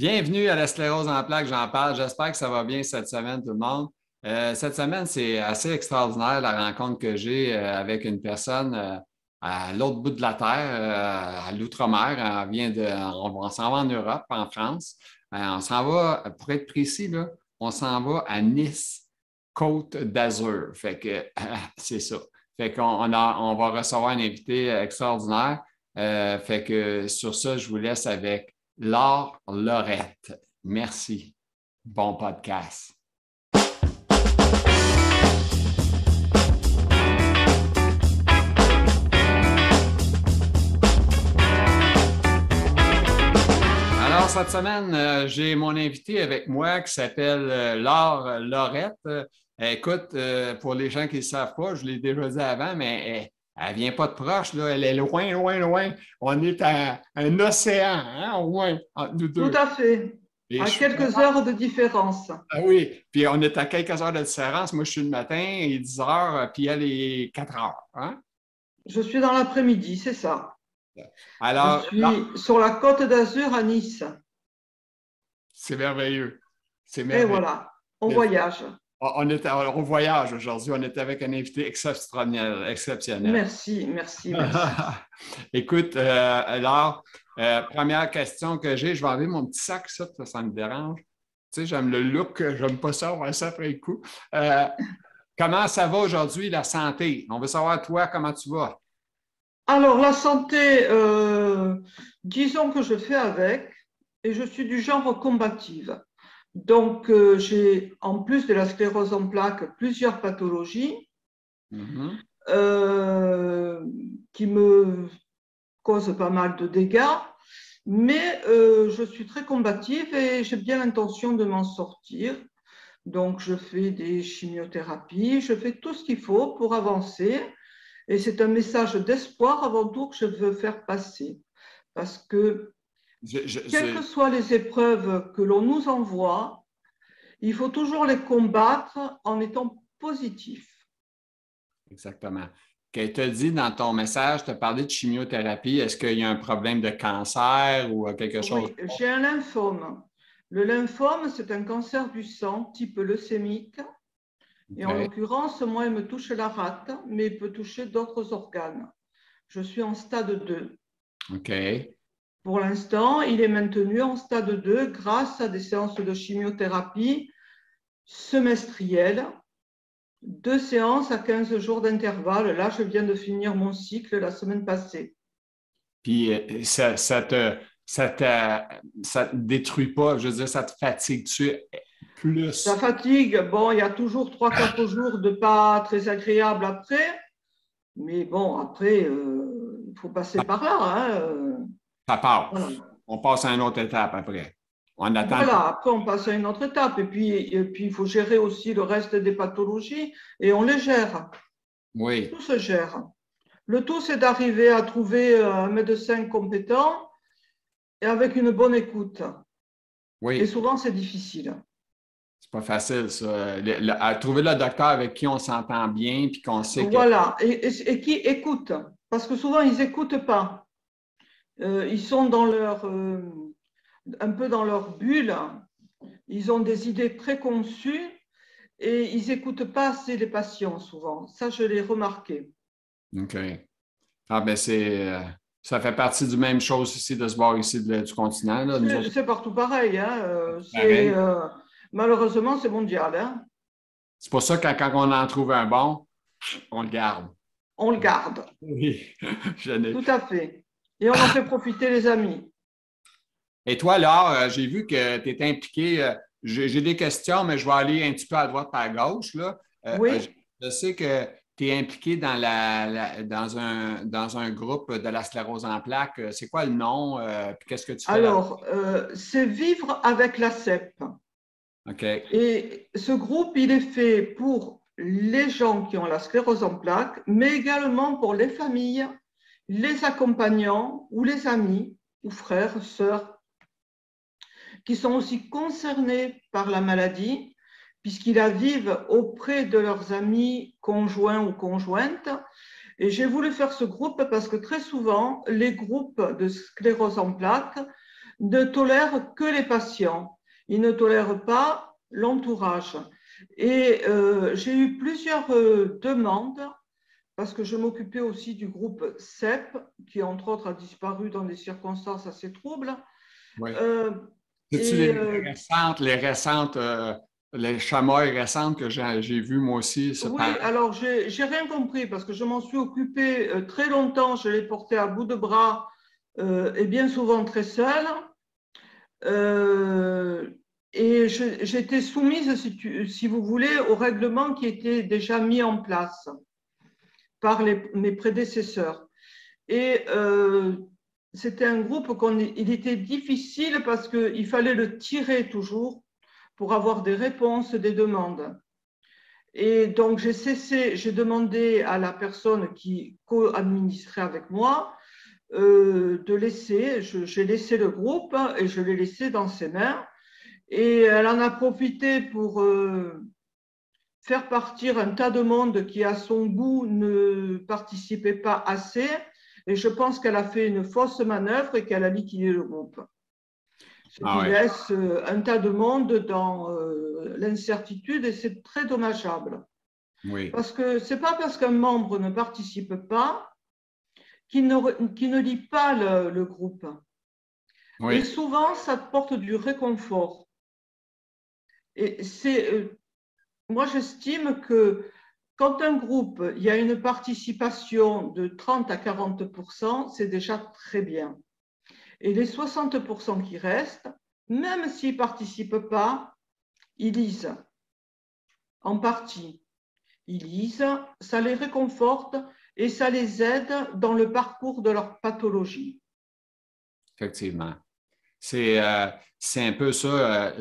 Bienvenue à la sclérose en plaques, j'en parle. J'espère que ça va bien cette semaine, tout le monde. Cette semaine, c'est assez extraordinaire la rencontre que j'ai avec une personne à l'autre bout de la terre, à l'outre-mer. On s'en va en Europe, en France. On s'en va, pour être précis, là, on s'en va à Nice, Côte d'Azur. Fait que c'est ça. Fait qu'on va recevoir un invité extraordinaire. Fait que sur ça, je vous laisse avec Laure Lorette. Merci. Bon podcast. Alors, cette semaine, j'ai mon invité avec moi qui s'appelle Laure Lorette. Écoute, pour les gens qui ne le savent pas, je l'ai déjà dit avant, mais elle ne vient pas de proche, là. Elle est loin, loin, loin. On est à un océan, hein, au moins, entre nous Tout deux. à fait, Et à je suis quelques heures de différence. Ah oui, puis on est à quelques heures de différence. Moi, je suis le matin, il est 10 heures, puis elle est 4 heures. Hein? Je suis dans l'après-midi, c'est ça. Je Alors, là, suis sur la côte d'Azur à Nice. c'est merveilleux. C'est Et merveilleux. voilà, on voyage. On voyage aujourd'hui. On est avec un invité exceptionnel. Exceptionnel. Merci, merci, merci. Écoute, alors, première question que j'ai, je vais enlever mon petit sac, ça me dérange. Tu sais, j'aime le look, j'aime pas ça, on va ça après le coup. Comment ça va aujourd'hui, la santé? On veut savoir, toi, comment tu vas? Alors, la santé, disons que je fais avec, et je suis du genre combative. Donc, j'ai, en plus de la sclérose en plaques, plusieurs pathologies Mhm. euh, qui me causent pas mal de dégâts. Mais je suis très combative et j'ai bien l'intention de m'en sortir. Donc, je fais des chimiothérapies, je fais tout ce qu'il faut pour avancer. Et c'est un message d'espoir avant tout que je veux faire passer. Parce que, Je- je- quelles que je- soient les épreuves que l'on nous envoie, il faut toujours les combattre en étant positif. Exactement. Qu'elle t'a dit dans ton message, tu as parlé de chimiothérapie. Est-ce qu'il y a un problème de cancer ou quelque chose? Oui, j'ai un lymphome. Le lymphome, c'est un cancer du sang type leucémique. Et en OK. l'occurrence, moi, il me touche la rate, mais il peut toucher d'autres organes. Je suis en stade 2. OK. Pour l'instant, il est maintenu en stade 2 grâce à des séances de chimiothérapie semestrielles, 2 séances à 15 jours d'intervalle. Là, je viens de finir mon cycle la semaine passée. Puis ça te détruit pas, je veux dire, ça te fatigue-tu Ça plus? fatigue. Bon, il y a toujours 3, 4 jours de pas très agréables après. Mais bon, après, il faut passer Ça, par là. Hein. ça Voilà. passe. On passe à une autre étape après. On attend. Voilà, après on passe à une autre étape et puis il faut gérer aussi le reste des pathologies et on les gère. Oui, Tout se gère. Le tout, c'est d'arriver à trouver un médecin compétent et avec une bonne écoute. Et oui. souvent, c'est difficile. C'est pas facile, ça. À trouver le docteur avec qui on s'entend bien, puis qu'on sait que. Voilà, et qui écoute, parce que souvent, ils n'écoutent pas. Ils sont un peu dans leur bulle, ils ont des idées préconçues et ils n'écoutent pas assez les patients souvent. Ça, je l'ai remarqué. OK. Ah, ben ça fait partie du même chose ici, de se voir ici du continent, là. Nous autres, C'est partout pareil. Hein. pareil. Malheureusement, c'est mondial. Hein. C'est pour ça que quand on en trouve un bon, on le garde. On le garde, Oui, je n'ai. tout à fait. Et on en fait profiter les amis. Et toi, là, j'ai vu que tu étais impliqué. J'ai des questions, mais je vais aller un petit peu à droite, à gauche, là. Oui. Je sais que tu es impliqué dans un groupe de la sclérose en plaques. C'est quoi le nom? Puis qu'est-ce que tu fais là? Alors, c'est vivre avec la CEP. OK. Et ce groupe, il est fait pour les gens qui ont la sclérose en plaques, mais également pour les familles, les accompagnants ou les amis ou frères, sœurs, qui sont aussi concernés par la maladie, puisqu'ils la vivent auprès de leurs amis, conjoints ou conjointes. Et j'ai voulu faire ce groupe parce que très souvent, les groupes de sclérose en plaques ne tolèrent que les patients. Ils ne tolèrent pas l'entourage. Et j'ai eu plusieurs demandes parce que je m'occupais aussi du groupe CEP, qui entre autres a disparu dans des circonstances assez troubles. Oui. Euh, C'est-tu et les chamois récentes que j'ai vues moi aussi se oui, paraître? alors j'ai rien compris parce que je m'en suis occupée très longtemps, je l'ai porté à bout de bras et bien souvent très seule. Euh, et j'étais soumise, si vous voulez, au règlement qui était déjà mis en place par mes prédécesseurs. Et c'était un groupe il était difficile parce qu'il fallait le tirer toujours pour avoir des réponses, des demandes. Et donc, j'ai demandé à la personne qui co-administrait avec moi de laisser, j'ai laissé le groupe et je l'ai laissé dans ses mains. Et elle en a profité pour faire partir un tas de monde qui, à son goût, ne participait pas assez. Et je pense qu'elle a fait une fausse manœuvre et qu'elle a liquidé le groupe. Ce Ah qui ouais. laisse un tas de monde dans l'incertitude et c'est très dommageable. Oui. Parce que ce n'est pas parce qu'un membre ne participe pas qu'il ne lit pas le groupe. Et Oui. souvent, ça porte du réconfort. Et moi, j'estime que quand un groupe, il y a une participation de 30 à 40%, c'est déjà très bien. Et les 60% qui restent, même s'ils ne participent pas, ils lisent en partie. Ils lisent, ça les réconforte et ça les aide dans le parcours de leur pathologie. Effectivement. C'est un peu ça.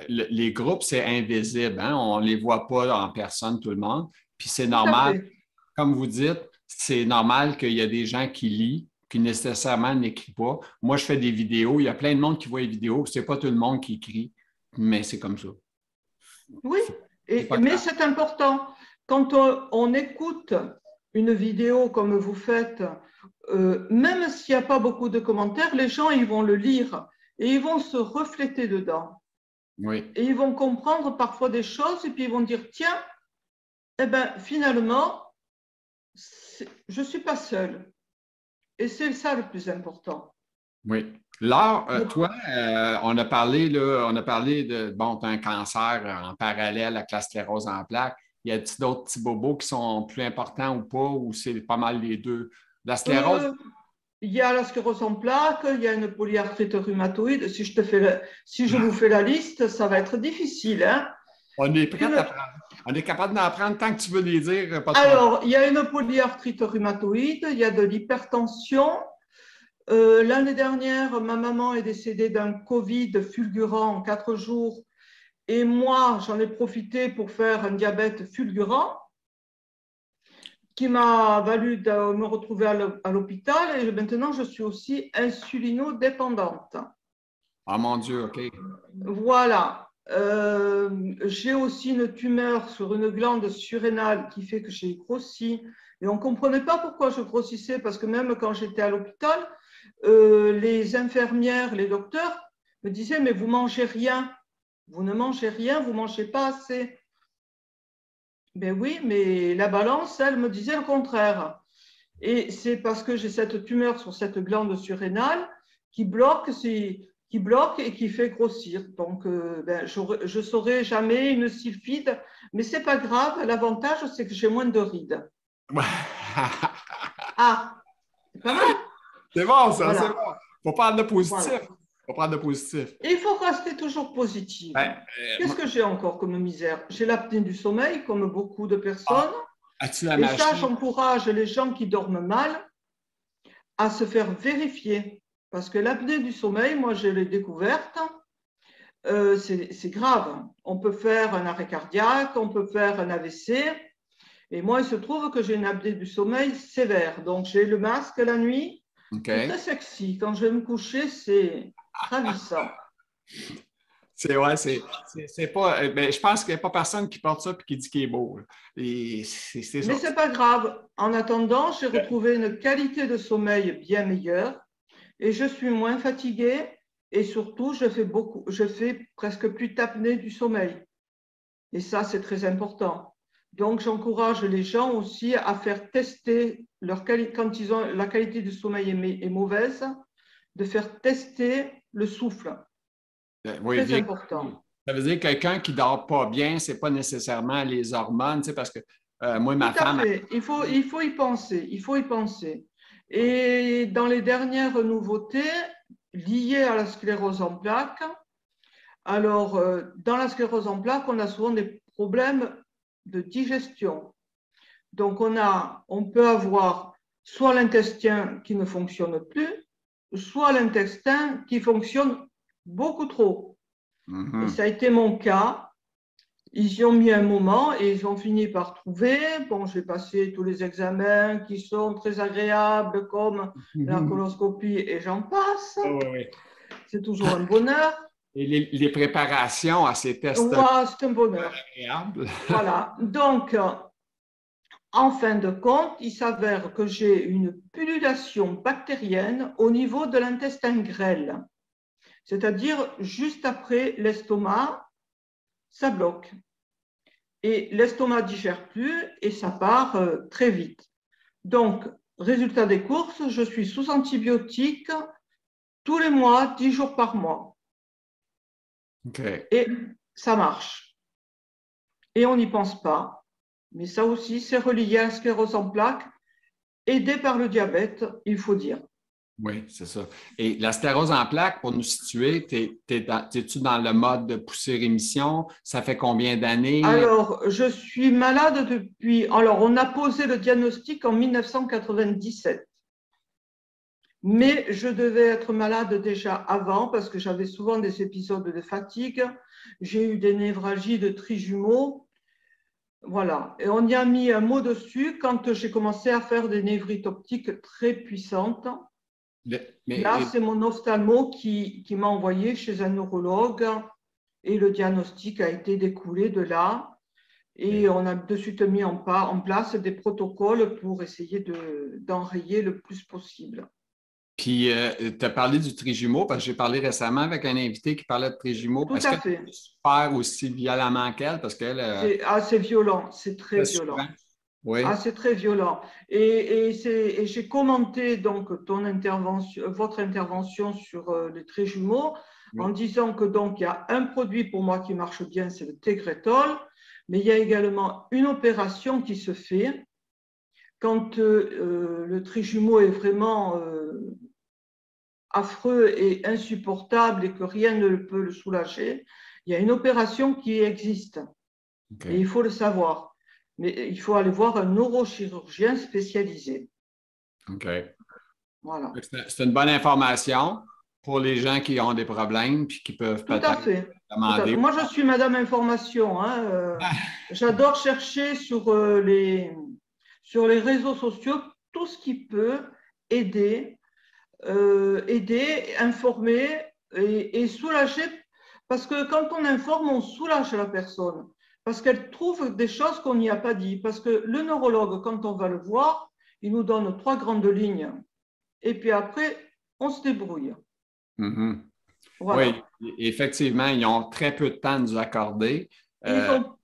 Les groupes, c'est invisible. Hein? On ne les voit pas en personne, tout le monde. Puis c'est Tout à normal, fait. comme vous dites, c'est normal qu'il y a des gens qui lisent, qui nécessairement n'écrivent pas. Moi, je fais des vidéos. Il y a plein de monde qui voit les vidéos. Ce n'est pas tout le monde qui écrit, mais c'est comme ça. Oui, C'est pas mais grave. c'est important. Quand on écoute une vidéo comme vous faites, même s'il n'y a pas beaucoup de commentaires, les gens ils vont le lire et ils vont se refléter dedans. Oui, Et ils vont comprendre parfois des choses et puis ils vont dire, tiens, eh ben, finalement, je ne suis pas seule. Et c'est ça le plus important. oui. Laure, Donc, toi, on a parlé, là, on a parlé de, bon, tu as un cancer en parallèle avec la sclérose en plaques. Y a-t-il d'autres petits bobos qui sont plus importants ou pas, ou c'est pas mal les deux? La sclérose, euh, il y a la sclérose en plaques, il y a une polyarthrite rhumatoïde. Si je vous fais la liste, ça va être difficile. Hein. on est prêt Une- à prendre. On est capable d'en prendre tant que tu veux les dire, pas de problème. Alors, il y a une polyarthrite rhumatoïde, il y a de l'hypertension. L'année dernière, ma maman est décédée d'un Covid fulgurant en 4 jours et moi, j'en ai profité pour faire un diabète fulgurant qui m'a valu de me retrouver à l'hôpital et maintenant, je suis aussi insulinodépendante. Ah mon Dieu, OK. Voilà. J'ai aussi une tumeur sur une glande surrénale qui fait que j'ai grossi. Et on ne comprenait pas pourquoi je grossissais, parce que même quand j'étais à l'hôpital, les infirmières, les docteurs me disaient, mais vous mangez rien. Vous ne mangez rien, vous ne mangez pas assez. Ben oui, mais la balance, elle me disait le contraire. Et c'est parce que j'ai cette tumeur sur cette glande surrénale qui bloque, qui bloque et qui fait grossir. Donc, ben, je ne saurai jamais une sylphide, mais ce n'est pas grave. L'avantage, c'est que j'ai moins de rides. Ah, c'est pas mal. C'est bon, ça, c'est Voilà. bon. Faut prendre le positif. Voilà. Faut prendre le positif. Et il faut rester toujours positive. Ben, Qu'est-ce que j'ai encore comme misère? J'ai l'apnée du sommeil, comme beaucoup de personnes. as-tu la Et ça, machine? j'encourage les gens qui dorment mal à se faire vérifier. Parce que l'apnée du sommeil, moi, je l'ai découverte, c'est grave. On peut faire un arrêt cardiaque, on peut faire un AVC. Et moi, il se trouve que j'ai une apnée du sommeil sévère. Donc, j'ai le masque la nuit. C'est OK. très sexy. Quand je vais me coucher, c'est ravissant. C'est ouais, c'est pas. Ben, je pense qu'il n'y a pas personne qui porte ça et qui dit qu'il est beau. Là. Et c'est Mais ça. ce n'est pas grave. En attendant, j'ai retrouvé une qualité de sommeil bien meilleure et je suis moins fatiguée et surtout, je fais presque plus d'apnée du sommeil. Et ça, c'est très important. Donc, j'encourage les gens aussi à faire tester quand ils ont la qualité du sommeil est mauvaise, de faire tester le souffle. Oui, Très bien. important. Ça veut dire que quelqu'un qui ne dort pas bien, ce n'est pas nécessairement les hormones, tu sais, parce que moi, Tout ma à femme. fait. Il faut y penser. Il faut y penser. Et dans les dernières nouveautés liées à la sclérose en plaques, alors, dans la sclérose en plaques, on a souvent des problèmes de digestion. Donc, on peut avoir soit l'intestin qui ne fonctionne plus, soit l'intestin qui fonctionne beaucoup trop. Et Mhm. ça a été mon cas. Ils y ont mis un moment et ils ont fini par trouver. Bon, j'ai passé tous les examens qui sont très agréables, comme la Mhm. coloscopie et j'en passe. Oui, oui, C'est toujours un bonheur. et les préparations à ces tests-là Ouais, c'est un bonheur. agréables. Voilà. Donc, en fin de compte, il s'avère que j'ai une pullulation bactérienne au niveau de l'intestin grêle, c'est-à-dire juste après l'estomac, ça bloque. Et l'estomac ne digère plus et ça part très vite. Donc, résultat des courses, je suis sous antibiotiques tous les mois, 10 jours par mois. OK. Et ça marche. Et on n'y pense pas. Mais ça aussi, c'est relié à la sclérose en plaques, aidé par le diabète, il faut dire. Oui, c'est ça. Et la stérose en plaques, pour nous situer, es-tu dans le mode de poussée-rémission? Ça fait combien d'années? Alors, je suis malade depuis. Alors, on a posé le diagnostic en 1997. Mais je devais être malade déjà avant parce que j'avais souvent des épisodes de fatigue. J'ai eu des névralgies de trijumeaux. Voilà. Et on y a mis un mot dessus quand j'ai commencé à faire des névrites optiques très puissantes. Là, Mais c'est mon ophtalmo qui m'a envoyé chez un neurologue et le diagnostic a été découlé de là. Et on a de suite mis en place des protocoles pour essayer d'enrayer le plus possible. puis, tu as parlé du trijumeau, parce que j'ai parlé récemment avec un invité qui parlait de trijumeau. Tout Est-ce à que tu fait. souffert aussi violemment qu'elle? Parce qu'elle, C'est assez violent, c'est très très souvent. violent. Ah, Oui. c'est très violent. Et j'ai commenté donc votre intervention sur les traits jumeaux en Oui. disant que donc il y a un produit pour moi qui marche bien, c'est le Tegretol, mais il y a également une opération qui se fait quand le trijumeau est vraiment affreux et insupportable et que rien ne peut le soulager. Il y a une opération qui existe et il OK. faut le savoir. Mais il faut aller voir un neurochirurgien spécialisé. OK. Voilà. C'est une bonne information pour les gens qui ont des problèmes puis qui peuvent Tout à peut-être fait. Tout à fait. demander. Moi, je suis Madame Information, hein. J'adore chercher sur les réseaux sociaux tout ce qui peut aider, informer et soulager. Parce que quand on informe, on soulage la personne. Parce qu'elle trouve des choses qu'on n'y a pas dit. Parce que le neurologue, quand on va le voir, il nous donne trois grandes lignes. Et puis après, on se débrouille. Mhm. Oui, Voilà. effectivement, ils ont très peu de temps à nous accorder. Ils Euh, ont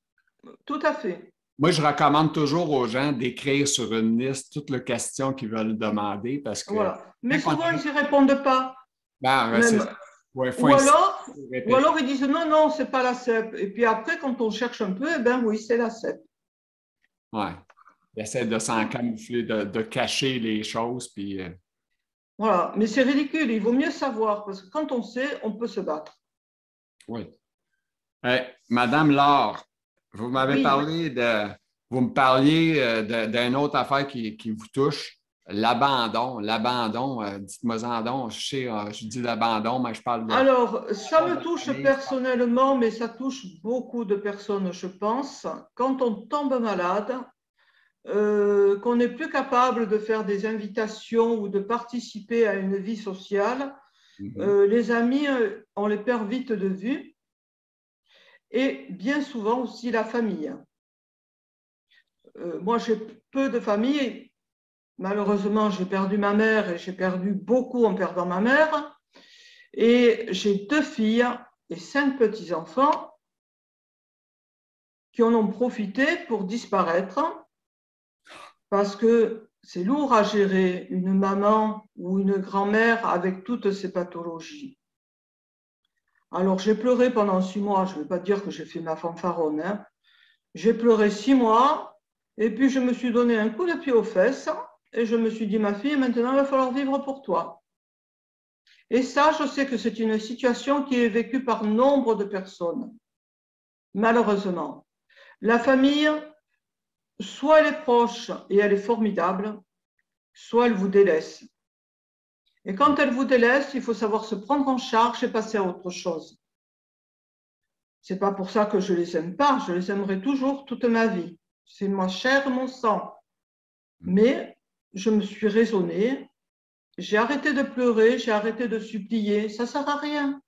tout à fait. Moi, je recommande toujours aux gens d'écrire sur une liste toutes les questions qu'ils veulent demander parce que Voilà. Mais quand on souvent, ils arrive, n'y répondent pas. ben, c'est Même. ouais, faut Ou insister, alors, ou répéter. alors ils disent non, non, c'est pas la CEP. Et puis après, quand on cherche un peu, eh ben oui, c'est la CEP. Ouais. Ils essaient de s'en Voilà. camoufler, de cacher les choses. Puis, Voilà. Mais c'est ridicule. Il vaut mieux savoir parce que quand on sait, on peut se battre. oui. Madame Laure, vous m'avez Oui. parlé vous me parliez d'une autre affaire qui vous touche, l'abandon. L'abandon, dites-moi-en donc. Je sais, je dis l'abandon, mais je parle de Alors, ça l'abandon me de la touche famille. personnellement, mais ça touche beaucoup de personnes, je pense. Quand on tombe malade, qu'on n'est plus capable de faire des invitations ou de participer à une vie sociale, Mhm. les amis, on les perd vite de vue et bien souvent aussi la famille. Moi, j'ai peu de famille. Malheureusement, j'ai perdu ma mère et j'ai perdu beaucoup en perdant ma mère. Et j'ai 2 filles et 5 petits-enfants qui en ont profité pour disparaître parce que c'est lourd à gérer une maman ou une grand-mère avec toutes ces pathologies. Alors, j'ai pleuré pendant 6 mois. Je ne vais pas dire que j'ai fait ma fanfaronne, hein. J'ai pleuré 6 mois et puis je me suis donné un coup de pied aux fesses et je me suis dit, ma fille, maintenant, il va falloir vivre pour toi. Et ça, je sais que c'est une situation qui est vécue par nombre de personnes, malheureusement. La famille, soit elle est proche et elle est formidable, soit elle vous délaisse. Et quand elle vous délaisse, il faut savoir se prendre en charge et passer à autre chose. C'est pas pour ça que je les aime pas, je les aimerai toujours toute ma vie. C'est ma chair, mon sang. Mais je me suis raisonnée, j'ai arrêté de pleurer, j'ai arrêté de supplier, ça sert à rien.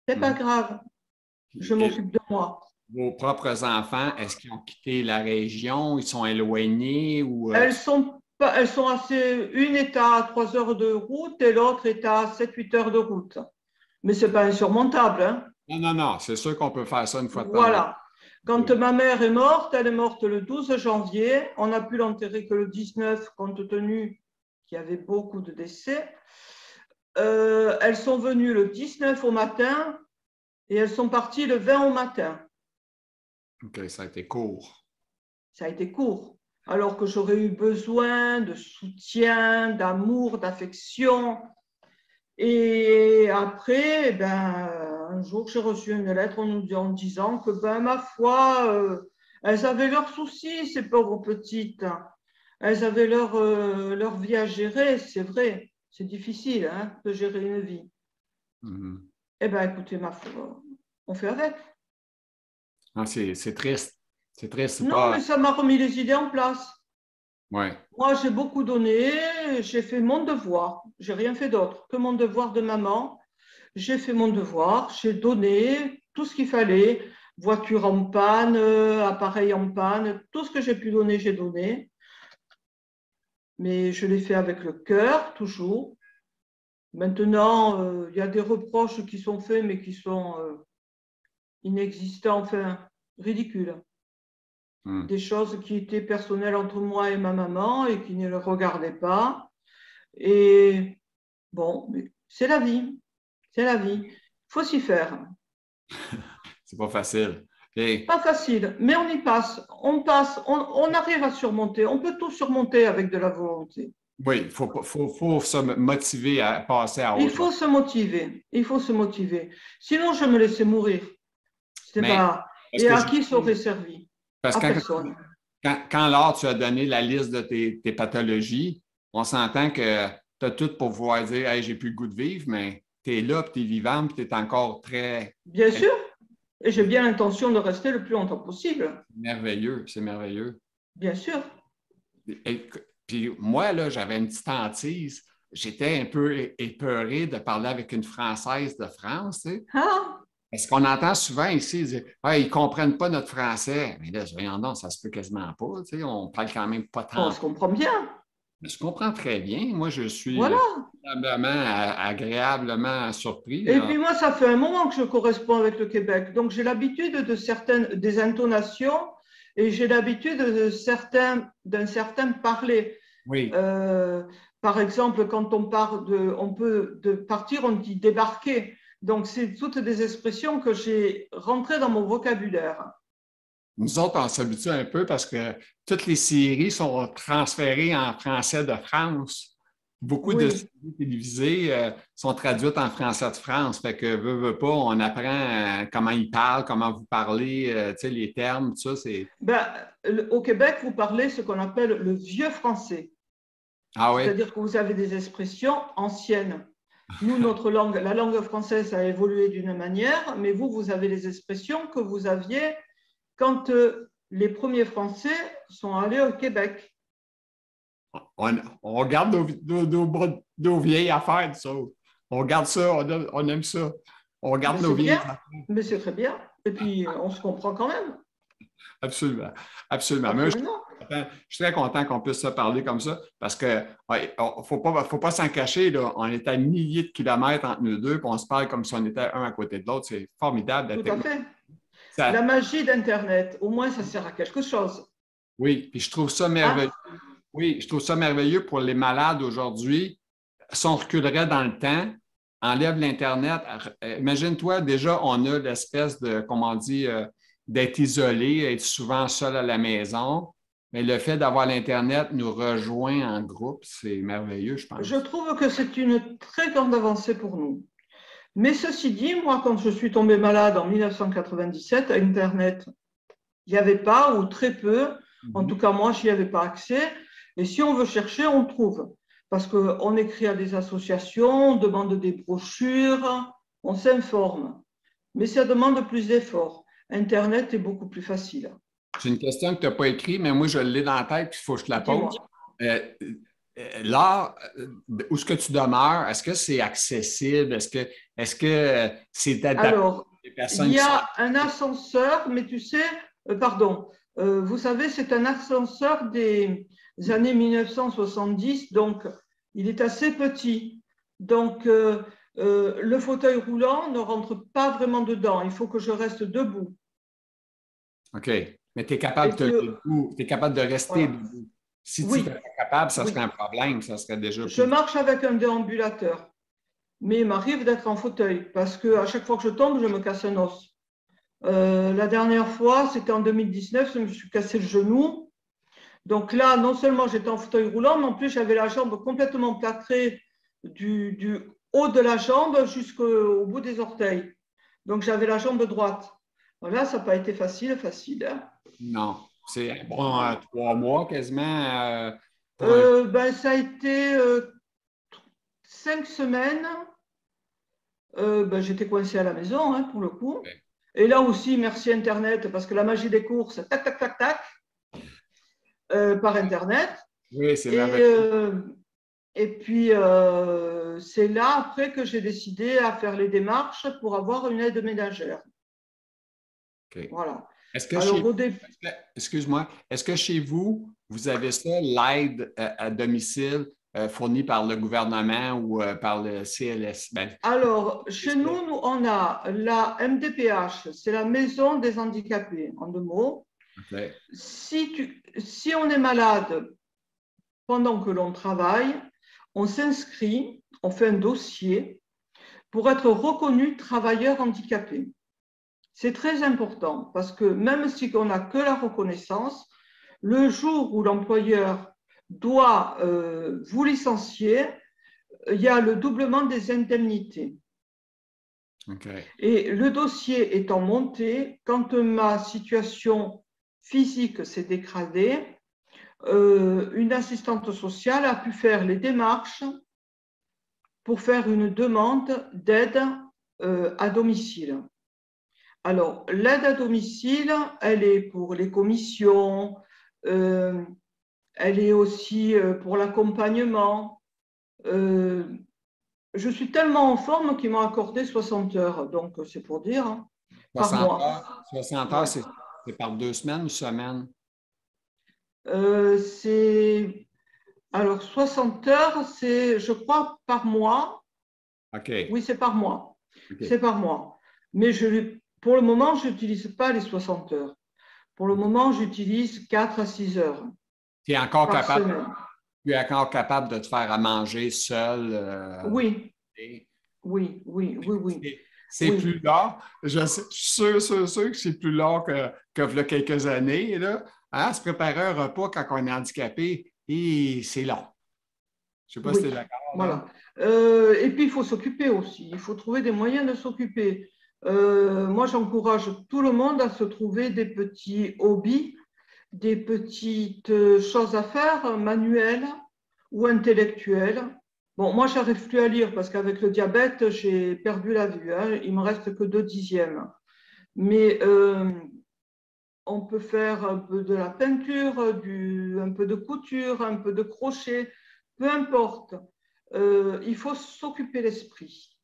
C'est pas grave, je Et m'occupe de moi. vos propres enfants, est-ce qu'ils ont quitté la région? Ils sont éloignés ou Elles sont assez, une est à 3 heures de route et l'autre est à 7-8 heures de route. Mais c'est pas insurmontable, hein. Non, non, non, c'est sûr qu'on peut faire ça une fois de temps en temps. Voilà. Quand ma mère est morte, elle est morte le 12 janvier. On n'a pu l'enterrer que le 19, compte tenu qu'il y avait beaucoup de décès. Elles sont venues le 19 au matin et elles sont parties le 20 au matin. OK, ça a été court. Ça a été court. Alors que j'aurais eu besoin de soutien, d'amour, d'affection. Et après, un jour, j'ai reçu une lettre en disant que, ma foi, elles avaient leurs soucis, ces pauvres petites. Elles avaient leur vie à gérer, c'est vrai. C'est difficile, hein, de gérer une vie. Mhm. Écoutez, ma foi, on fait avec. Ah, c'est triste. C'est triste, c'est Non, pas. mais ça m'a remis les idées en place. Ouais. Moi, j'ai beaucoup donné, j'ai fait mon devoir. J'ai rien fait d'autre que mon devoir de maman. J'ai fait mon devoir, j'ai donné tout ce qu'il fallait, voiture en panne, appareil en panne, tout ce que j'ai pu donner, j'ai donné. Mais je l'ai fait avec le cœur, toujours. Maintenant, il y a des reproches qui sont faits, mais qui sont inexistants, enfin, ridicules. Hmm. Des choses qui étaient personnelles entre moi et ma maman et qui ne le regardaient pas. Et bon, c'est la vie. C'est la vie. Il faut s'y faire. C'est pas facile. Et, Pas facile, mais on y passe. On passe, on arrive à surmonter. On peut tout surmonter avec de la volonté. oui, faut se motiver à passer à Il autre chose. faut se motiver. Il faut se motiver. Sinon, je me laissais mourir. C'était Mais pas. est-ce Et que à je. qui ça aurait servi? Parce À que personne. quand Laure, tu as donné la liste de tes pathologies, on s'entend que tu as tout pour pouvoir dire hey, j'ai plus le goût de vivre, mais tu es là, puis tu es vivant, puis tu es encore très, Bien très sûr. Et j'ai bien l'intention de rester le plus longtemps possible. merveilleux. C'est merveilleux. Bien sûr. Et- puis moi, là, j'avais une petite hantise. J'étais un peu épeuré de parler avec une Française de France, tu sais. Ah, Parce qu'on entend souvent ici, ils disent ah, ils ne comprennent pas notre français. Mais là, voyons donc, ça se peut quasiment pas. Tu sais, on parle quand même pas on tant. se comprend bien. Je comprends très bien. Moi, je suis Voilà. agréablement surpris. Et puis moi, ça fait un moment que je corresponds avec le Québec. Donc j'ai l'habitude de certaines des intonations et j'ai l'habitude d'un certain parler. Oui. Euh, Par exemple, quand on peut de partir, on dit débarquer. Donc c'est toutes des expressions que j'ai rentrées dans mon vocabulaire. Nous autres, on s'habitue un peu parce que toutes les séries sont transférées en français de France. Beaucoup de Oui. séries télévisées sont traduites en français de France. Fait que, veut pas, on apprend comment ils parlent, comment vous parlez, tu sais, les termes, tout ça, c'est. Au Québec, vous parlez ce qu'on appelle le vieux français. Ah oui? C'est-à-dire que vous avez des expressions anciennes. Nous, notre langue, la langue française a évolué d'une manière, mais vous, vous avez les expressions que vous aviez quand les premiers Français sont allés au Québec. On regarde nos vieilles affaires, ça. On regarde ça, on aime ça. On Ben, regarde nos c'est vieilles bien, affaires. mais c'est très bien. Et puis, on se comprend quand même, Absolument. Absolument. Mais absolument. Je suis très content qu'on puisse se parler comme ça parce que faut pas s'en cacher. Là. On est à milliers de kilomètres entre nous deux, puis on se parle comme si on était un à côté de l'autre. C'est formidable la Tout à technologie. fait. La Ça, magie d'Internet, au moins, ça sert à quelque chose. oui, puis je trouve ça merveilleux. Hein? Oui, je trouve ça merveilleux pour les malades aujourd'hui. Si on reculerait dans le temps, enlève l'Internet. Imagine-toi, déjà, on a l'espèce de, comment on dit, d'être isolé, être souvent seul à la maison. Mais le fait d'avoir l'Internet nous rejoint en groupe, c'est merveilleux, je Je pense. trouve que c'est une très grande avancée pour nous. Mais ceci dit, moi, quand je suis tombée malade en 1997, Internet, il n'y avait pas ou très peu. En tout Mhm. cas, moi, je n'y avais pas accès. Et si on veut chercher, on trouve. Parce qu'on écrit à des associations, on demande des brochures, on s'informe. Mais ça demande plus d'efforts. Internet est beaucoup plus facile. C'est une question que tu n'as pas écrite, mais moi, je l'ai dans la tête, puis il faut que je te la pose. Dis-moi. Euh, là, où est-ce que tu demeures? Est-ce que c'est accessible? Est-ce que c'est adapté Alors, pour les il personnes y qui sont... a un ascenseur, mais tu sais, pardon, vous savez, c'est un ascenseur des années 1970, donc il est assez petit. Donc, le fauteuil roulant ne rentre pas vraiment dedans. Il faut que je reste debout. OK. Mais tu es Et capable de puis, te debout, tu es capable de rester voilà. debout. Si tu n'étais Oui, pas capable, ça serait oui. un problème, ça serait déjà Je plus. marche avec un déambulateur, mais il m'arrive d'être en fauteuil parce qu'à chaque fois que je tombe, je me casse un os. La dernière fois, c'était en 2019, je me suis cassé le genou. Donc là, non seulement j'étais en fauteuil roulant, mais en plus j'avais la jambe complètement plâtrée du haut de la jambe jusqu'au bout des orteils. Donc j'avais la jambe droite. Voilà, ça n'a pas été facile, facile. Hein. Non. C'est bon, Voilà. 3 mois quasiment pour un. Ben, ça a été 5 semaines. Ben, j'étais coincée à la maison, hein, pour le coup. Et là aussi, merci Internet, parce que la magie des courses, tac, tac, tac, tac, par Internet. Oui, c'est Et, merveilleux. euh, et puis, c'est là, après, que j'ai décidé à faire les démarches pour avoir une aide ménagère. OK. Voilà. Est-ce que Alors, chez au début, excuse-moi, est-ce que chez vous, vous avez ça, l'aide à domicile fournie par le gouvernement ou par le CLS? Ben, alors, chez nous, on a la MDPH, c'est la Maison des handicapés, en 2 mots. OK. Si on est malade pendant que l'on travaille, on s'inscrit, on fait un dossier pour être reconnu travailleur handicapé. C'est très important parce que même si on n'a que la reconnaissance, le jour où l'employeur doit vous licencier, il y a le doublement des indemnités. OK. Et le dossier étant monté, quand ma situation physique s'est dégradée, une assistante sociale a pu faire les démarches pour faire une demande d'aide à domicile. Alors, l'aide à domicile, elle est pour les commissions, euh, elle est aussi pour l'accompagnement. Euh, je suis tellement en forme qu'ils m'ont accordé 60 heures, donc c'est pour dire, hein, par 60 mois. heures, 60 heures, Ouais. c'est par 2 semaines ou semaine? C'est alors 60 heures, c'est, je crois, par mois. OK. Oui, c'est par mois. C'est OK. par mois. Mais pour le moment, je n'utilise pas les 60 heures. Pour le moment, j'utilise 4 à 6 heures Tu es encore par capable, semaine. tu es encore capable de te faire à manger seul. Oui, Et oui, oui, oui, oui, c'est oui, plus lent. Je suis sûr que c'est plus lent que il y a quelques années. Là. Hein, se préparer un repas quand on est handicapé, et c'est long. Je ne sais pas si tu es oui. d'accord, là. Voilà. Et puis, il faut s'occuper aussi. Il faut trouver des moyens de s'occuper. Moi, j'encourage tout le monde à se trouver des petits hobbies, des petites choses à faire, manuelles ou intellectuelles. Bon, moi, j'arrive plus à lire parce qu'avec le diabète, j'ai perdu la vue. Hein. Il me reste que 2/10. Mais on peut faire un peu de la peinture, un peu de couture, un peu de crochet, peu importe. Il faut s'occuper l'esprit.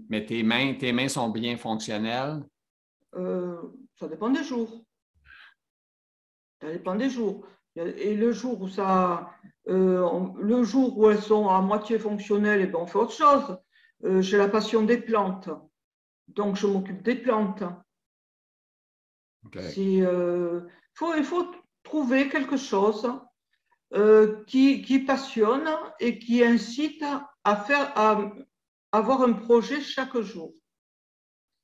Mais tes mains sont bien fonctionnelles. Euh, Ça dépend des jours. Ça dépend des jours. Et le jour où le jour où elles sont à moitié fonctionnelles, et ben on fait autre chose. J'ai la passion des plantes, donc je m'occupe des plantes. OK. Il faut trouver quelque chose qui passionne et qui incite à avoir un projet chaque jour.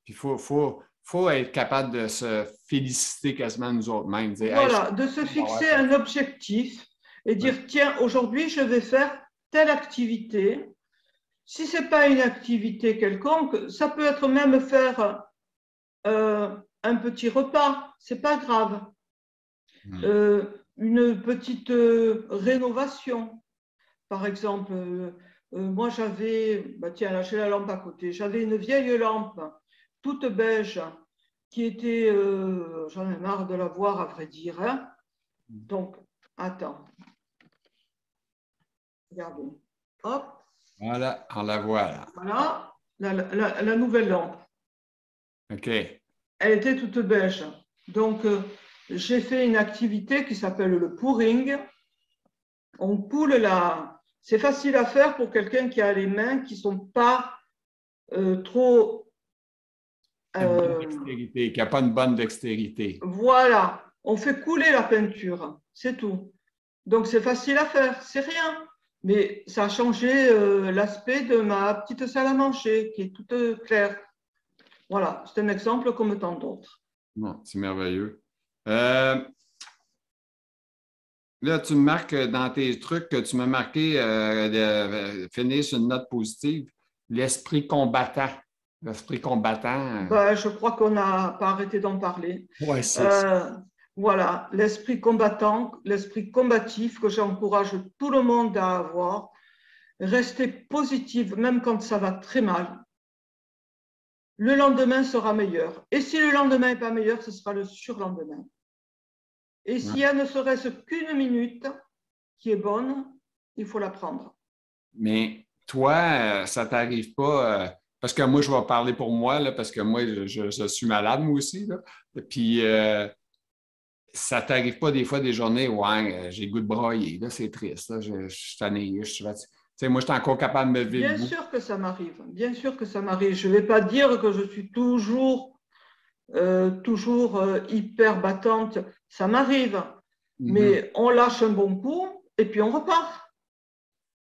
Puis faut être capable de se féliciter quasiment nous autres mêmes. Dire, hey, je suis Voilà, de se content d'avoir fixer fait un objectif et ça. dire, tiens, aujourd'hui, je vais faire telle activité. Si ce n'est pas une activité quelconque, ça peut être même faire un petit repas, c'est pas grave. Hmm. Une petite rénovation. Par exemple, moi j'avais, bah tiens, là j'ai la lampe à côté, j'avais une vieille lampe toute beige qui était, j'en ai marre de la voir à vrai dire, hein. Donc, attends, regardez. Hop, Voilà, on la voit là. voilà, la nouvelle lampe. OK. Elle était toute beige. Donc, j'ai fait une activité qui s'appelle le pouring. On poule la. C'est facile à faire pour quelqu'un qui a les mains qui ne sont pas trop. Une bonne euh, dextérité, qui n'a pas une bonne dextérité. voilà, on fait couler la peinture, c'est tout. Donc, c'est facile à faire, c'est rien. Mais ça a changé l'aspect de ma petite salle à manger qui est toute claire. Voilà, c'est un exemple comme tant d'autres. Non, c'est merveilleux. Euh, Là, tu me marques dans tes trucs que tu m'as marqué de finir sur une note positive, l'esprit combattant. L'esprit combattant. Ben, je crois qu'on n'a pas arrêté d'en parler. Oui, c'est ça. Euh, voilà, l'esprit combattant, l'esprit combatif que j'encourage tout le monde à avoir. Rester positive, même quand ça va très mal. Le lendemain sera meilleur. Et si le lendemain n'est pas meilleur, ce sera le surlendemain. Et Ouais. s'il y a ne serait-ce qu'une minute qui est bonne, il faut la prendre. Mais toi, ça t'arrive pas, parce que moi, je vais parler pour moi, là, parce que moi, je suis malade, moi aussi. Là. Puis, ça t'arrive pas des fois des journées, ouais, j'ai le goût de brailler, là, c'est triste, là, je suis tanné, je suis fatigué. Tu sais, moi, je suis encore capable de me lever Bien debout. sûr que ça m'arrive. Bien sûr que ça m'arrive. Je ne vais pas dire que je suis toujours hyper battante. Ça m'arrive. Mhm. Mais on lâche un bon coup et puis on repart.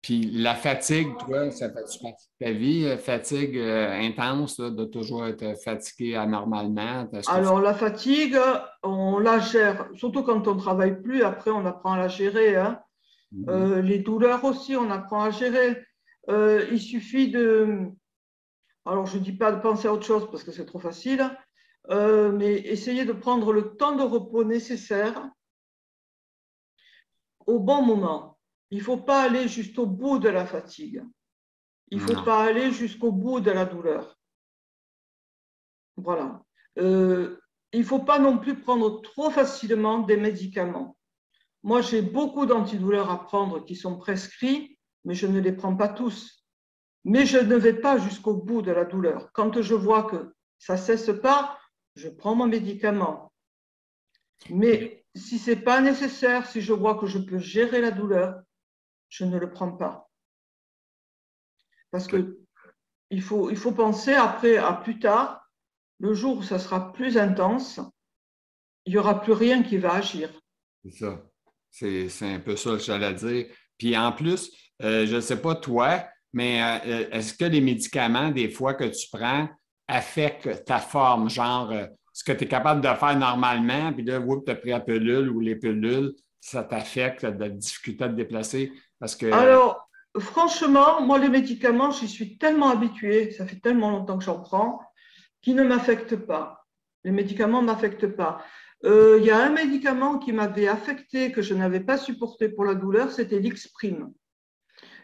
Puis la fatigue, toi, ça fait-tu partie de ta vie? Fatigue intense, là, de toujours être fatigué anormalement? Est-ce que tu... Alors, la fatigue, on la gère, surtout quand on ne travaille plus. Après, on apprend à la gérer, hein. Mhm. Les douleurs aussi, on apprend à gérer. Il suffit de. Alors, je ne dis pas de penser à autre chose parce que c'est trop facile, mais essayer de prendre le temps de repos nécessaire au bon moment. Il ne faut pas aller juste au bout de la fatigue. Il ne faut Non. pas aller jusqu'au bout de la douleur. Voilà. Il ne faut pas non plus prendre trop facilement des médicaments. Moi, j'ai beaucoup d'antidouleurs à prendre qui sont prescrits, mais je ne les prends pas tous. Mais je ne vais pas jusqu'au bout de la douleur. Quand je vois que ça ne cesse pas, je prends mon médicament. Mais si ce n'est pas nécessaire, si je vois que je peux gérer la douleur, je ne le prends pas. Parce OK. que il faut penser après à plus tard, le jour où ça sera plus intense, il n'y aura plus rien qui va agir. C'est ça. C'est un peu ça que j'allais dire. Puis en plus, je ne sais pas toi, mais est-ce que les médicaments, des fois que tu prends, affectent ta forme? Genre, ce que tu es capable de faire normalement, puis là, tu as pris la pilule ou les pilules, ça t'affecte la difficulté à te déplacer? Parce que, Alors, franchement, moi, les médicaments, j'y suis tellement habituée, ça fait tellement longtemps que j'en prends, qu'ils ne m'affectent pas. Les médicaments ne m'affectent pas. Il y a un médicament qui m'avait affecté, que je n'avais pas supporté pour la douleur, c'était l'Ixprime.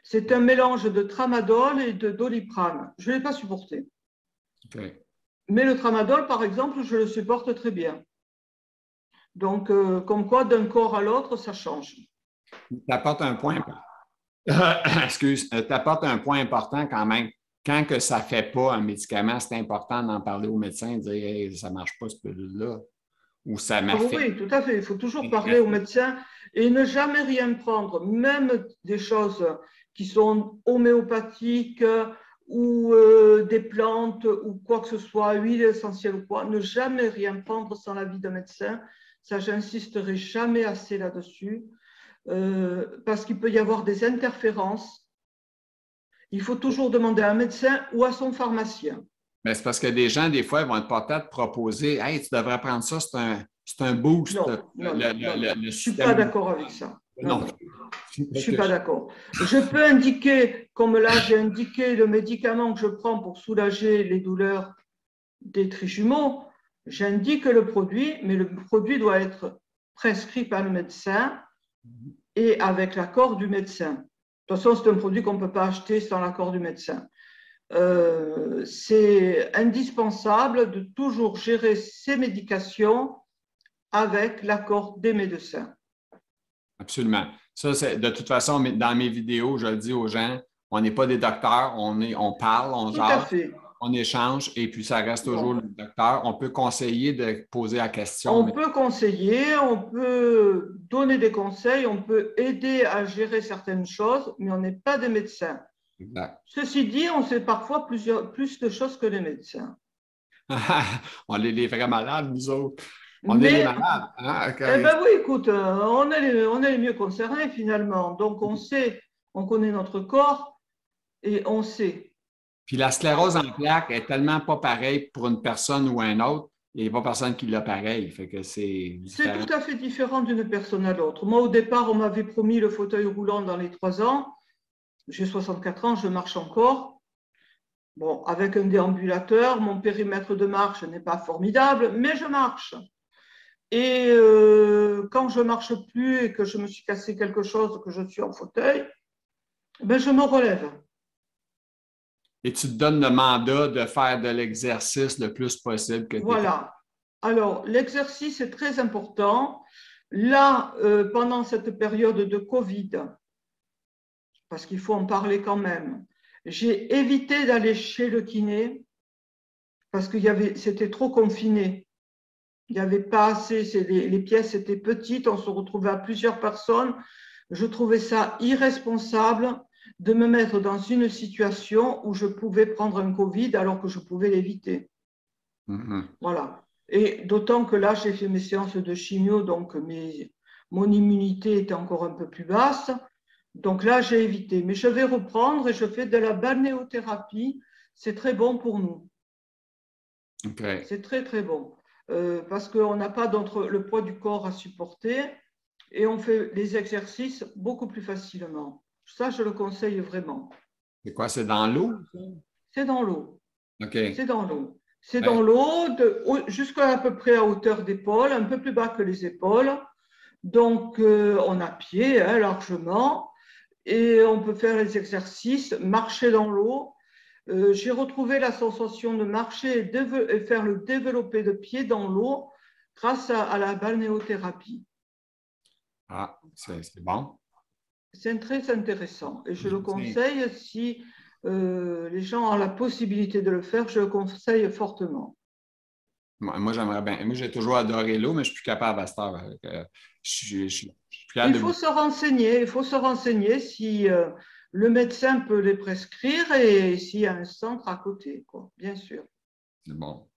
C'est un mélange de tramadol et de doliprane. Je ne l'ai pas supporté. OK. Mais le tramadol, par exemple, je le supporte très bien. Donc, comme quoi, d'un corps à l'autre, ça change. Tu apportes un point, excuse, tu apportes un point important quand même. Quand que ça ne fait pas un médicament, c'est important d'en parler au médecin, de dire hey, ça ne marche pas, ce pilule-là. ou ça Ah oui, m'affecte? oui, tout à fait. Il faut toujours parler au médecin et ne jamais rien prendre, même des choses qui sont homéopathiques ou des plantes ou quoi que ce soit, huile essentielle ou quoi. Ne jamais rien prendre sans l'avis d'un médecin. Ça, j'insisterai jamais assez là-dessus parce qu'il peut y avoir des interférences. Il faut toujours demander à un médecin ou à son pharmacien. Mais c'est parce que des gens, des fois, ils vont être portés à te proposer: Hey, tu devrais prendre ça, c'est un boost. Non, non, non, non, non. Le Je ne suis pas système. d'accord avec ça. Non, Non. non. Je ne suis pas d'accord. Je peux indiquer, comme là j'ai indiqué le médicament que je prends pour soulager les douleurs des trijumeaux, j'indique le produit, mais le produit doit être prescrit par le médecin et avec l'accord du médecin. De toute façon, c'est un produit qu'on ne peut pas acheter sans l'accord du médecin. C'est indispensable de toujours gérer ces médications avec l'accord des médecins. Absolument. Ça, c'est de toute façon, dans mes vidéos, je le dis aux gens, on n'est pas des docteurs, on parle, on Tout à jase, fait. on échange, et puis ça reste toujours Bon. le docteur. On peut conseiller de poser la question, On mais peut conseiller, on peut donner des conseils, on peut aider à gérer certaines choses, mais on n'est pas des médecins. exact. Ceci dit, on sait parfois plus de choses que les médecins. On est les vrais malades, nous autres. On est les Mais, malades. Hein? eh ben oui, écoute, on est les mieux concernés finalement. Donc on sait, on connaît notre corps et on sait. Puis la sclérose en plaques est tellement pas pareille pour une personne ou un autre. Il n'y a pas personne qui l'a pareil. Fait que c'est C'est différent. tout à fait différent d'une personne à l'autre. Moi, au départ, on m'avait promis le fauteuil roulant dans les 3 ans. J'ai 64 ans, je marche encore. Bon, avec un déambulateur, mon périmètre de marche n'est pas formidable, mais je marche. Et quand je marche plus et que je me suis cassé quelque chose, que je suis en fauteuil, ben je me relève. Et tu te donnes le mandat de faire de l'exercice le plus possible que tu es capable. Voilà. Alors, l'exercice est très important. Là, pendant cette période de Covid, parce qu'il faut en parler quand même, j'ai évité d'aller chez le kiné parce que c'était trop confiné. Il n'y avait pas assez, les pièces étaient petites, on se retrouvait à plusieurs personnes. Je trouvais ça irresponsable de me mettre dans une situation où je pouvais prendre un Covid alors que je pouvais l'éviter. Mhm. Voilà. Et d'autant que là, j'ai fait mes séances de chimio, donc mon immunité était encore un peu plus basse. Donc là, j'ai évité. Mais je vais reprendre et je fais de la balnéothérapie. C'est très bon pour nous. OK. C'est très, très bon. Parce qu'on n'a pas le poids du corps à supporter et on fait les exercices beaucoup plus facilement. Ça, je le conseille vraiment. C'est quoi? C'est dans l'eau? C'est dans l'eau. OK. C'est dans l'eau. C'est dans Ben, l'eau jusqu'à à peu près à hauteur d'épaule, un peu plus bas que les épaules. Donc, on a pied largement et on peut faire les exercices, marcher dans l'eau. J'ai retrouvé la sensation de marcher et faire le développé de pied dans l'eau grâce à la balnéothérapie. c'est bon. C'est très intéressant et je le Tiens. conseille si les gens ont la possibilité de le faire, je le conseille fortement. Moi, j'aimerais bien. Moi, j'ai toujours adoré l'eau, mais je suis plus capable à cette heure. Je suis plus capable de. Il faut se renseigner si le médecin peut les prescrire et s'il y a un centre à côté, quoi, bien sûr. C'est bon.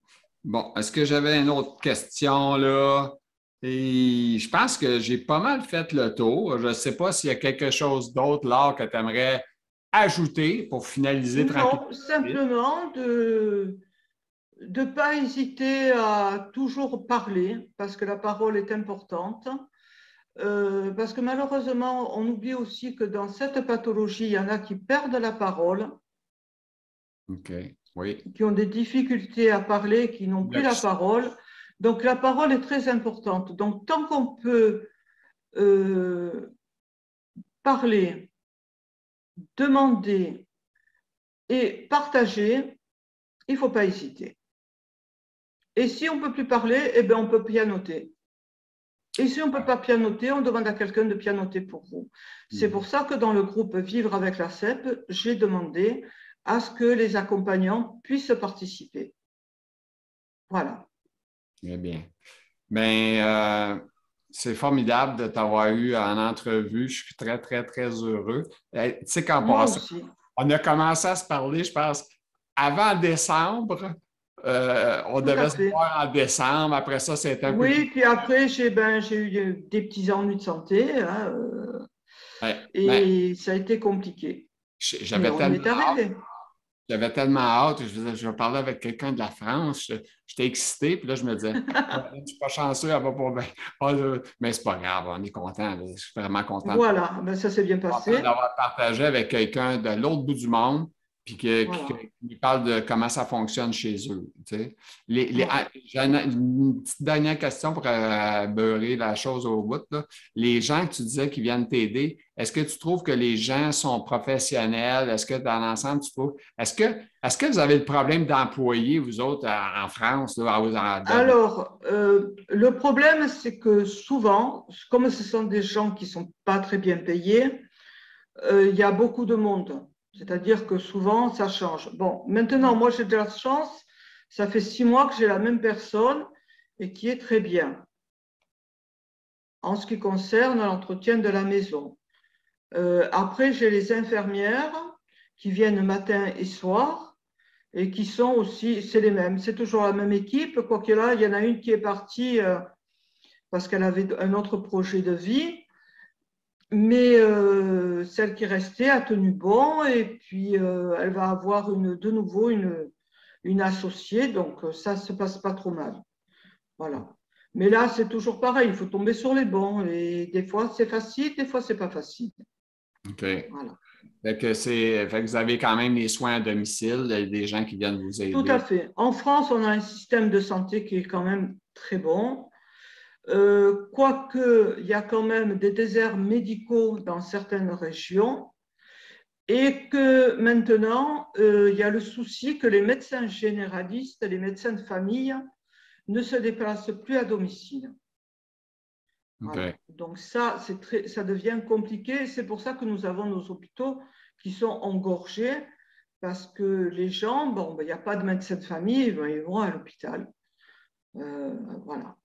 Bon, est-ce que j'avais une autre question là? Et je pense que j'ai pas mal fait le tour. Je ne sais pas s'il y a quelque chose d'autre là que tu aimerais ajouter pour finaliser tranquillement. Non, simplement de ne pas hésiter à toujours parler parce que la parole est importante. Parce que malheureusement, on oublie aussi que dans cette pathologie, il y en a qui perdent la parole, OK. Oui. qui ont des difficultés à parler, qui n'ont plus la parole. Donc la parole est très importante. Donc tant qu'on peut euh, parler, demander et partager, il ne faut pas hésiter. Et si on ne peut plus parler, eh bien, on peut pianoter. Et si on ne peut pas pianoter, on demande à quelqu'un de pianoter pour vous. C'est pour ça que dans le groupe Vivre avec la CEP, j'ai demandé à ce que les accompagnants puissent participer. Voilà. Très bien. Bien, c'est formidable de t'avoir eu en entrevue. Je suis très, très, très heureux. Tu sais qu'en Moi passant, aussi. on a commencé à se parler, je pense, avant décembre. On Tout à devait se fait. voir en décembre. Après ça, c'était un peu plus. Oui, puis après, j'ai eu des petits ennuis de santé, hein, Ouais, mais et ça a été compliqué. Mais j'avais on y tellement est arrivé. J'avais tellement hâte. Je vais parler avec quelqu'un de la France. J'étais excité. Puis là, je me disais, ah, je ne suis pas chanceux, elle va pas bien. Ah, mais c'est pas grave, on est content. Là. Je suis vraiment content Voilà, ben, ça s'est bien passé. d'avoir partagé avec quelqu'un de l'autre bout du monde, puis Voilà. qui nous parle de comment ça fonctionne chez eux. Tu sais. Ouais. J'ai une petite dernière question pour beurrer la chose au bout, là. Les gens que tu disais qui viennent t'aider, est-ce que tu trouves que les gens sont professionnels? Est-ce que dans l'ensemble, tu trouves. Est-ce que vous avez le problème d'employés, vous autres, en France, là, Alors, le problème, c'est que souvent, comme ce sont des gens qui ne sont pas très bien payés, il y a beaucoup de monde. C'est-à-dire que souvent, ça change. Bon, maintenant, moi, j'ai de la chance. Ça fait 6 mois que j'ai la même personne et qui est très bien en ce qui concerne l'entretien de la maison. Après, j'ai les infirmières qui viennent matin et soir et qui sont aussi, c'est les mêmes. C'est toujours la même équipe. Quoi qu'il y ait, il y en a une qui est partie parce qu'elle avait un autre projet de vie. Mais celle qui restait a tenu bon et puis elle va avoir de nouveau une associée, donc ça ne se passe pas trop mal. Voilà. Mais là, c'est toujours pareil, il faut tomber sur les bons et des fois c'est facile, des fois c'est pas facile. OK. Voilà. Fait que vous avez quand même les soins à domicile, il y a des gens qui viennent vous Tout à aider. fait. En France, on a un système de santé qui est quand même très bon. Quoique, il y a quand même des déserts médicaux dans certaines régions. Et que maintenant, il y a le souci que les médecins généralistes, les médecins de famille, ne se déplacent plus à domicile. Voilà. OK. Donc ça devient compliqué. C'est pour ça que nous avons nos hôpitaux qui sont engorgés, parce que les gens, bon, ben, il n'y a pas de médecin de famille, ben, ils vont à l'hôpital. Voilà.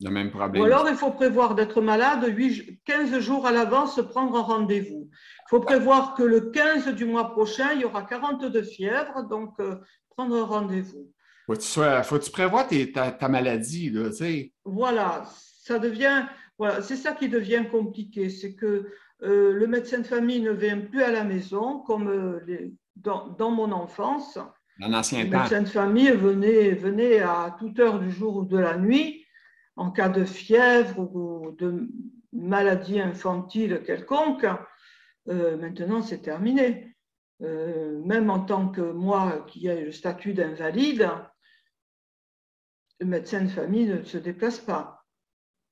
Le même Ou problème ici. alors, il faut prévoir d'être malade 15 jours à l'avance, prendre un rendez-vous. Il faut prévoir que le 15 du mois prochain, il y aura 40 de fièvre, donc prendre un rendez-vous. Faut que tu prévois ta maladie, là, tu sais. Voilà, voilà, c'est ça qui devient compliqué, c'est que le médecin de famille ne vient plus à la maison, comme dans mon enfance. En ancien Le temps. médecin de famille venait à toute heure du jour ou de la nuit en cas de fièvre ou de maladie infantile quelconque. Maintenant, c'est terminé. Même en tant que moi qui ai le statut d'invalide, le médecin de famille ne se déplace pas.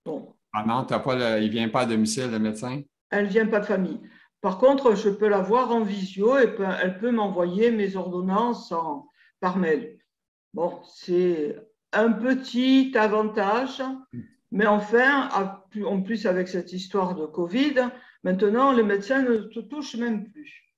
Bon, Ah non, il ne vient pas à domicile, le médecin? elle ne vient pas de famille. Par contre, je peux la voir en visio et elle peut m'envoyer mes ordonnances par mail. Bon, c'est un petit avantage, mais enfin, en plus avec cette histoire de Covid, maintenant, les médecins ne te touchent même plus.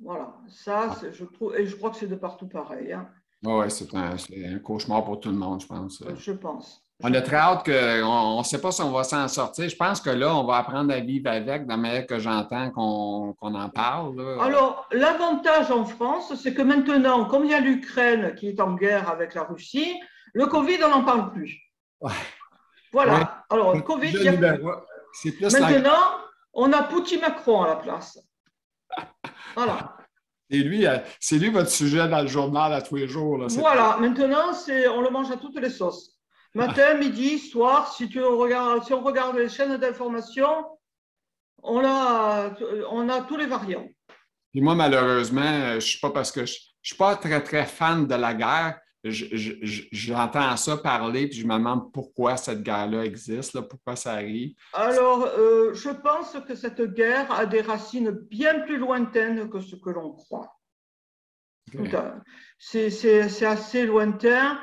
Voilà, ça, je trouve, et je crois que c'est de partout pareil, hein, Oui, c'est un cauchemar pour tout le monde, je pense. je pense. On Je a très pense. hâte on ne sait pas si on va s'en sortir. Je pense que là, on va apprendre à vivre avec, de la manière que j'entends qu'on en parle, là. Alors, l'avantage en France, c'est que maintenant, comme il y a l'Ukraine qui est en guerre avec la Russie, le Covid, on n'en parle plus. Ouais. Oui, Voilà. Alors, le le Covid, il sujet n'y a plus. numéro un, c'est plus la guerre. Maintenant, on a Poutine Macron à la place. Voilà. C'est lui votre sujet dans le journal à tous les jours, là. Voilà. Maintenant, on le mange à toutes les sauces. Matin, midi, soir, si on regarde les chaînes d'information, on a tous les variants. Puis moi, malheureusement, je suis pas parce que je suis pas très, très fan de la guerre. J'entends ça parler, puis je me demande pourquoi cette guerre-là existe, là, pourquoi ça arrive. Alors, je pense que cette guerre a des racines bien plus lointaines que ce que l'on croit. C'est assez lointain.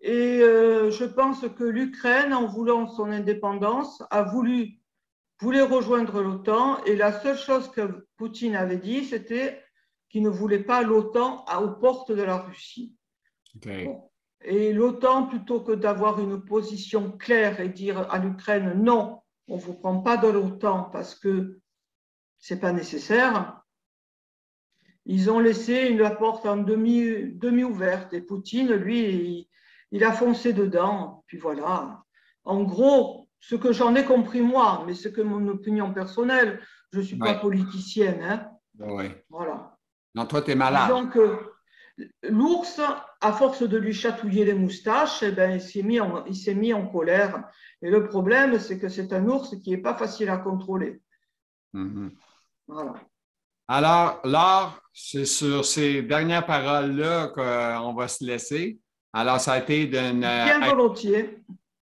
Et je pense que l'Ukraine, en voulant son indépendance, voulait rejoindre l'OTAN. Et la seule chose que Poutine avait dit, c'était qu'il ne voulait pas l'OTAN aux portes de la Russie. OK. Bon. Et l'OTAN, plutôt que d'avoir une position claire et dire à l'Ukraine non, on ne vous prend pas de l'OTAN parce que ce n'est pas nécessaire, ils ont laissé la porte en demi-ouverte. Et Poutine, lui, il a foncé dedans. Puis voilà. En gros, ce que j'en ai compris moi, mais c'est que mon opinion personnelle, je ne suis pas Oui, politicienne. Hein. oui. Voilà. Non, toi, tu es malade. Disons que l'ours, à force de lui chatouiller les moustaches, eh ben, il s'est mis en colère. Et le problème, c'est que c'est un ours qui n'est pas facile à contrôler. Mhm. Voilà. Alors, Laure, c'est sur ces dernières paroles-là qu'on va se laisser. Alors, ça a été d'une... Bien volontiers.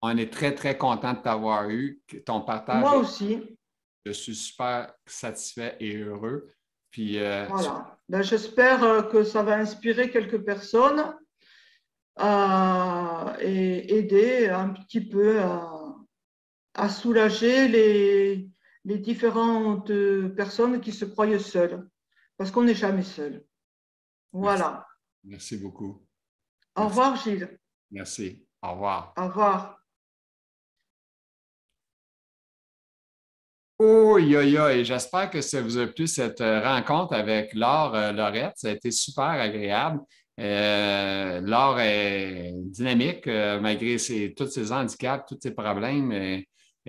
on est très, très content de t'avoir eu. Ton partage, Moi aussi. je suis super satisfait et heureux. Puis, Voilà. Ben, j'espère que ça va inspirer quelques personnes et aider un petit peu à soulager les différentes personnes qui se croient seules. Parce qu'on n'est jamais seul. merci. Voilà. Merci beaucoup. Au Merci. revoir, Gilles. Merci. Au revoir. Au revoir. Oh, et j'espère que ça vous a plu cette rencontre avec Laure Laurette. Ça a été super agréable. Laure est dynamique malgré tous ses handicaps, tous ses problèmes.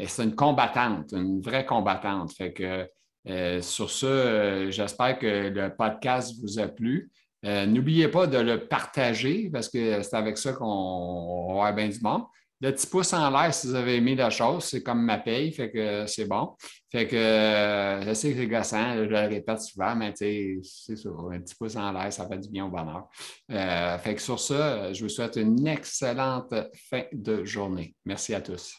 C'est une combattante, une vraie combattante. Fait que sur ça, j'espère que le podcast vous a plu. N'oubliez pas de le partager parce que c'est avec ça qu'on va avoir bien du bon. Le petit pouce en l'air si vous avez aimé la chose, c'est comme ma paye, fait que c'est bon. Fait que je sais que c'est gossant, je le répète souvent, mais c'est ça, un petit pouce en l'air, ça fait du bien au bonheur. Fait que sur ça, je vous souhaite une excellente fin de journée. Merci à tous.